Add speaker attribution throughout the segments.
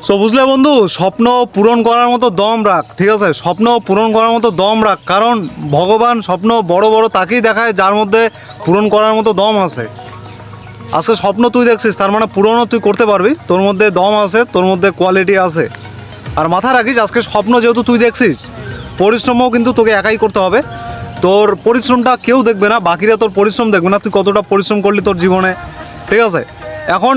Speaker 1: So বুঝলে বন্ধু, স্বপ্ন পূরণ করার মতো দম রাখ, ঠিক আছে? স্বপ্ন পূরণ করার মতো দম রাখ, কারণ ভগবান স্বপ্ন বড় বড় তাকেই দেখায় যার মধ্যে পূরণ করার মতো দম আছে। আজকে স্বপ্ন তুই দেখছিস, তার মানে পূরণও তুই করতে পারবি। তোর মধ্যে দম আছে, তোর মধ্যে কোয়ালিটি আছে। আর মাথায় রাখিস, আজকে স্বপ্ন যেহেতু তুই দেখছিস, পরিশ্রমও কিন্তু তোকে একাই করতে হবে। তোর পরিশ্রমটা কেউ দেখবে না, বাকিরা তোর পরিশ্রম দেখবে না, তুই কতটা পরিশ্রম করলি তোর জীবনে, ঠিক আছে? এখন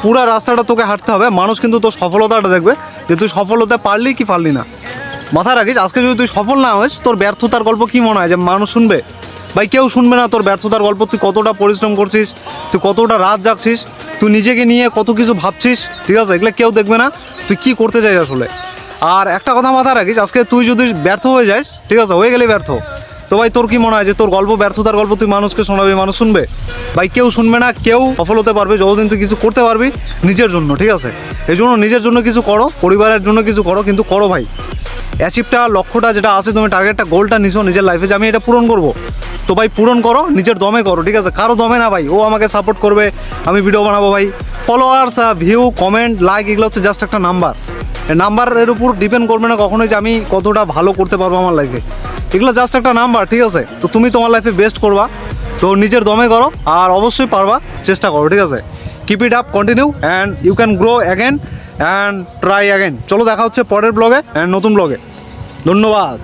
Speaker 1: পুরা রাস্তাটা তোকে হাঁটতে হবে, মানুষ কিন্তু তোর সফলতাটা দেখবে যে তুই সফল হতে পারলি কি পারলি না। মাথায় রাখিস, আজকে যদি তুই সফল না হস, তোর ব্যর্থতার গল্প কী মনে হয় যে মানুষ শুনবে? ভাই কেউ শুনবে না তোর ব্যর্থতার গল্প। তুই কতটা পরিশ্রম করছিস, তুই কতটা রাত জাগছিস, তুই নিজেকে নিয়ে কত কিছু ভাবছিস, ঠিক আছে? এগুলো কেউ দেখবে না, তুই কী করতে চাই আসলে। আর একটা কথা মাথায় রাখিস, আজকে তুই যদি ব্যর্থ হয়ে যাস, ঠিক আছে, হয়ে গেলে ব্যর্থ, তো ভাই তোর কি মনে হয় যে তোর গল্প, ব্যর্থতার গল্প তুই মানুষকে শোনাবি, মানুষ শুনবে? ভাই কেউ শুনবে না। কেউ সফল হতে পারবে যতদিন তুই কিছু করতে পারবি নিজের জন্য, ঠিক আছে? এই জন্য নিজের জন্য কিছু করো, পরিবারের জন্য কিছু করো, কিন্তু করো ভাই। অ্যাচিভটা, লক্ষ্যটা যেটা আছে, তুমি টার্গেটটা, গোলটা নিছো নিজের লাইফে যে আমি এটা পূরণ করবো, তো ভাই পূরণ করো, নিজের দমে করো, ঠিক আছে? কারো দমে না ভাই। ও আমাকে সাপোর্ট করবে, আমি ভিডিও বানাবো, ভাই ফলোয়ার্স, ভিউ, কমেন্ট, লাইক, এগুলো হচ্ছে জাস্ট একটা নাম্বার। এই নাম্বারের উপর ডিপেন্ড করবে না কখনোই যে আমি কতটা ভালো করতে পারবো আমার লাইফে। এগুলো জাস্ট একটা নাম্বার, ঠিক আছে? তো তুমি তোমার লাইফে বেস্ট করবা, তো নিজের দমে করো, আর অবশ্যই পারবা, চেষ্টা করো, ঠিক আছে? Keep it up, continue, and you can grow again and try again. চলো দেখা হচ্ছে পরের ব্লগে অ্যান্ড নতুন ব্লগে। ধন্যবাদ।